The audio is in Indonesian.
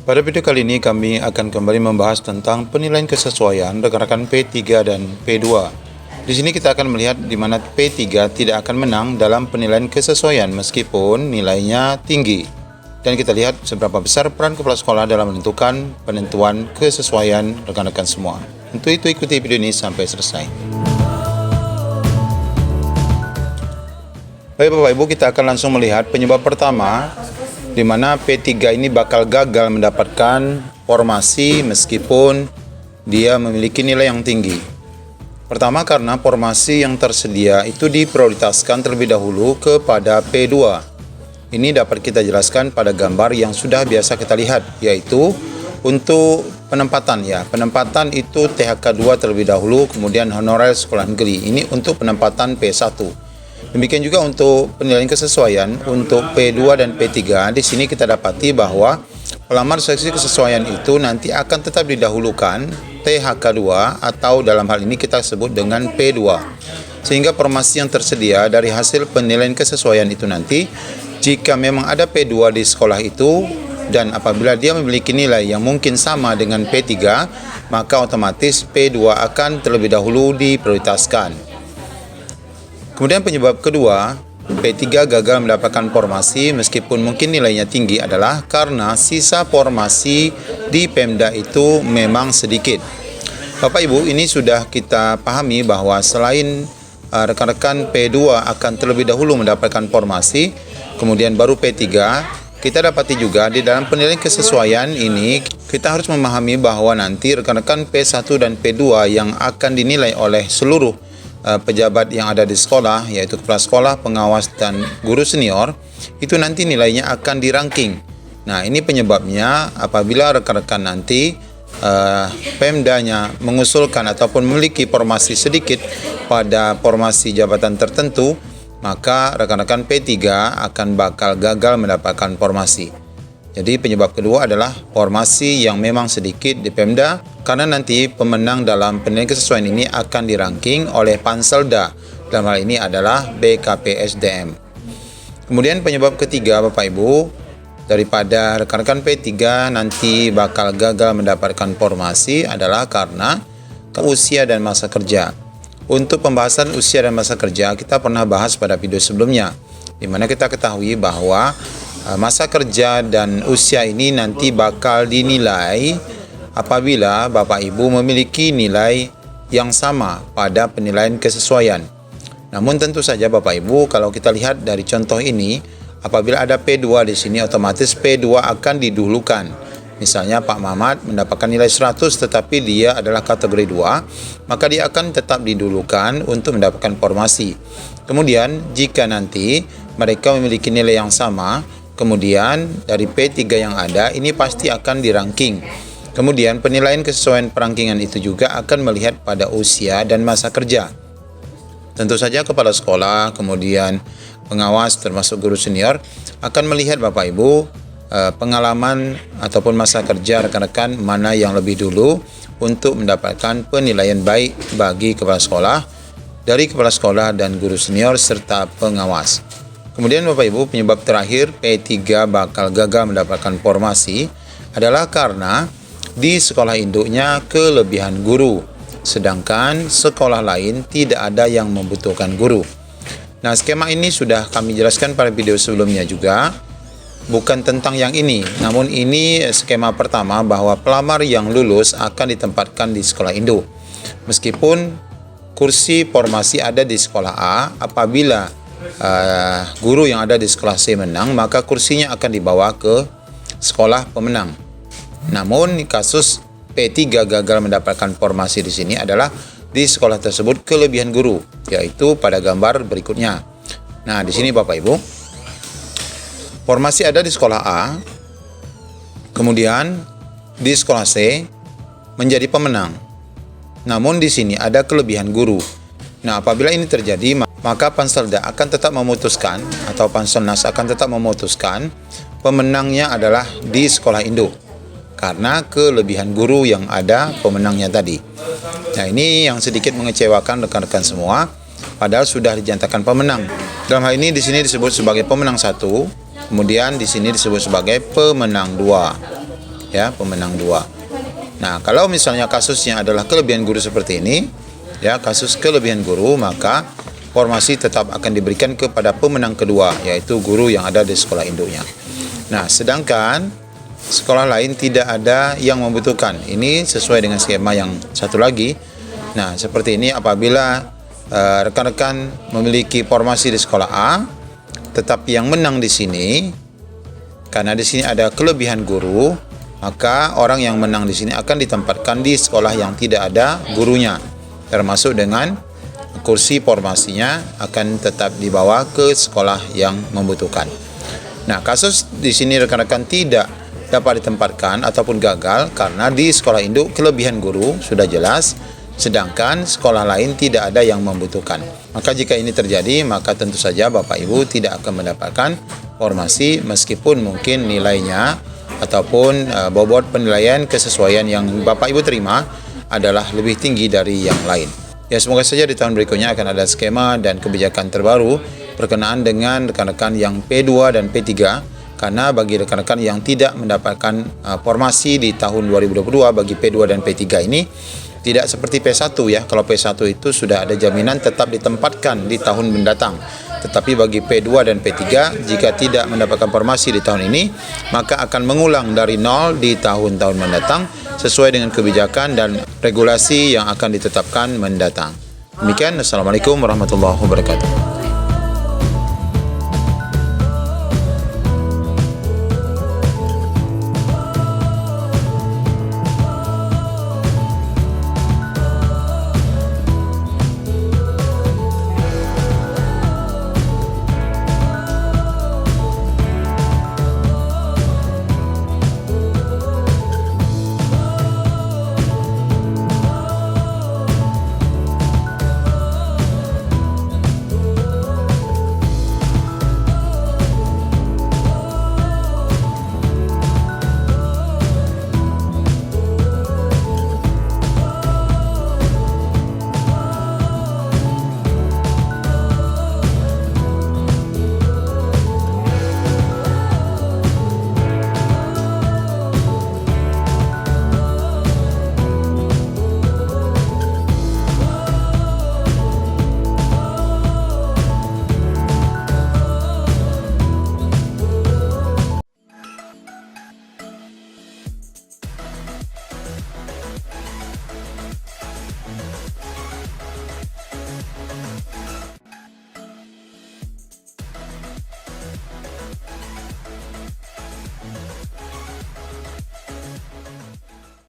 Pada video kali ini kami akan kembali membahas tentang penilaian kesesuaian rekan-rekan P3 dan P2. Di sini kita akan melihat di mana P3 tidak akan menang dalam penilaian kesesuaian meskipun nilainya tinggi. Dan kita lihat seberapa besar peran kepala sekolah dalam menentukan penentuan kesesuaian rekan-rekan semua. Untuk itu ikuti video ini sampai selesai. Baik Bapak Ibu, kita akan langsung melihat penyebab pertama di mana P3 ini bakal gagal mendapatkan formasi meskipun dia memiliki nilai yang tinggi. Pertama, karena formasi yang tersedia itu diprioritaskan terlebih dahulu kepada P2. Ini dapat kita jelaskan pada gambar yang sudah biasa kita lihat, yaitu untuk penempatan ya. Penempatan itu THK 2 terlebih dahulu, kemudian honorer sekolah negeri. Ini untuk penempatan P1. Demikian juga untuk penilaian kesesuaian untuk P2 dan P3. Di sini kita dapati bahwa pelamar seleksi kesesuaian itu nanti akan tetap didahulukan THK 2 atau dalam hal ini kita sebut dengan P2. Sehingga formasi yang tersedia dari hasil penilaian kesesuaian itu nanti, jika memang ada P2 di sekolah itu dan apabila dia memiliki nilai yang mungkin sama dengan P3, maka otomatis P2 akan terlebih dahulu diprioritaskan. Kemudian penyebab kedua, P3 gagal mendapatkan formasi meskipun mungkin nilainya tinggi adalah karena sisa formasi di Pemda itu memang sedikit. Bapak Ibu, ini sudah kita pahami bahwa selain rekan-rekan P2 akan terlebih dahulu mendapatkan formasi, kemudian baru P3, kita dapati juga di dalam penilaian kesesuaian ini kita harus memahami bahwa nanti rekan-rekan P1 dan P2 yang akan dinilai oleh seluruh pejabat yang ada di sekolah, yaitu kepala sekolah, pengawas, dan guru senior, itu nanti nilainya akan di-ranking. Nah, ini penyebabnya apabila rekan-rekan nanti Pemdanya mengusulkan ataupun memiliki formasi sedikit pada formasi jabatan tertentu, maka rekan-rekan P3 akan bakal gagal mendapatkan formasi. Jadi penyebab kedua adalah formasi yang memang sedikit di Pemda, karena nanti pemenang dalam penilaian kesesuaian ini akan dirangking oleh Panselda, dalam hal ini adalah BKPSDM. Kemudian penyebab ketiga Bapak Ibu, daripada rekan-rekan P3 nanti bakal gagal mendapatkan formasi adalah karena usia dan masa kerja. Untuk pembahasan usia dan masa kerja kita pernah bahas pada video sebelumnya, di mana kita ketahui bahwa masa kerja dan usia ini nanti bakal dinilai apabila Bapak Ibu memiliki nilai yang sama pada penilaian kesesuaian. Namun tentu saja Bapak Ibu, kalau kita lihat dari contoh ini, apabila ada P2 di sini otomatis P2 akan didahulukan. Misalnya Pak Mamat mendapatkan nilai 100 tetapi dia adalah kategori 2, maka dia akan tetap didahulukan untuk mendapatkan formasi. Kemudian jika nanti mereka memiliki nilai yang sama, kemudian dari P3 yang ada ini pasti akan dirangking. Kemudian penilaian kesesuaian perangkingan itu juga akan melihat pada usia dan masa kerja. Tentu saja kepala sekolah, kemudian pengawas termasuk guru senior akan melihat Bapak Ibu pengalaman ataupun masa kerja rekan-rekan mana yang lebih dulu untuk mendapatkan penilaian baik bagi kepala sekolah, dari kepala sekolah dan guru senior serta pengawas. Kemudian Bapak Ibu, penyebab terakhir P3 bakal gagal mendapatkan formasi adalah karena di sekolah induknya kelebihan guru, sedangkan sekolah lain tidak ada yang membutuhkan guru. Nah, skema ini sudah kami jelaskan pada video sebelumnya juga, bukan tentang yang ini, namun ini skema pertama bahwa pelamar yang lulus akan ditempatkan di sekolah induk. Meskipun kursi formasi ada di sekolah A, apabila guru yang ada di sekolah C menang, maka kursinya akan dibawa ke sekolah pemenang. Namun kasus P3 gagal mendapatkan formasi di sini adalah di sekolah tersebut kelebihan guru, yaitu pada gambar berikutnya. Nah, di sini Bapak Ibu, formasi ada di sekolah A, kemudian di sekolah C menjadi pemenang. Namun di sini ada kelebihan guru. Nah, apabila ini terjadi, maka Panselda akan tetap memutuskan atau Panselnas akan tetap memutuskan pemenangnya adalah di sekolah induk karena kelebihan guru yang ada pemenangnya tadi. Nah, ini yang sedikit mengecewakan rekan-rekan semua, padahal sudah dinyatakan pemenang. Dalam hal ini di sini disebut sebagai pemenang 1, kemudian di sini disebut sebagai pemenang 2. ya, pemenang 2. Nah, kalau misalnya kasusnya adalah kelebihan guru seperti ini, ya, kasus kelebihan guru, maka formasi tetap akan diberikan kepada pemenang kedua, yaitu guru yang ada di sekolah induknya. Nah, sedangkan sekolah lain tidak ada yang membutuhkan. Ini sesuai dengan skema yang satu lagi. Nah, seperti ini apabila rekan-rekan memiliki formasi di sekolah A, tetapi yang menang di sini, karena di sini ada kelebihan guru, maka orang yang menang di sini akan ditempatkan di sekolah yang tidak ada gurunya, termasuk dengan kursi formasinya akan tetap dibawa ke sekolah yang membutuhkan. Nah, kasus di sini rekan-rekan tidak dapat ditempatkan ataupun gagal karena di sekolah induk kelebihan guru sudah jelas, sedangkan sekolah lain tidak ada yang membutuhkan. Maka jika ini terjadi, maka tentu saja Bapak Ibu tidak akan mendapatkan formasi meskipun mungkin nilainya ataupun bobot penilaian kesesuaian yang Bapak Ibu terima adalah lebih tinggi dari yang lain. Ya, semoga saja di tahun berikutnya akan ada skema dan kebijakan terbaru berkenaan dengan rekan-rekan yang P2 dan P3, karena bagi rekan-rekan yang tidak mendapatkan formasi di tahun 2022 bagi P2 dan P3 ini tidak seperti P1 ya. Kalau P1 itu sudah ada jaminan tetap ditempatkan di tahun mendatang. Tetapi bagi P2 dan P3 jika tidak mendapatkan formasi di tahun ini, maka akan mengulang dari nol di tahun-tahun mendatang sesuai dengan kebijakan dan regulasi yang akan ditetapkan mendatang. Demikian, Assalamualaikum warahmatullahi wabarakatuh.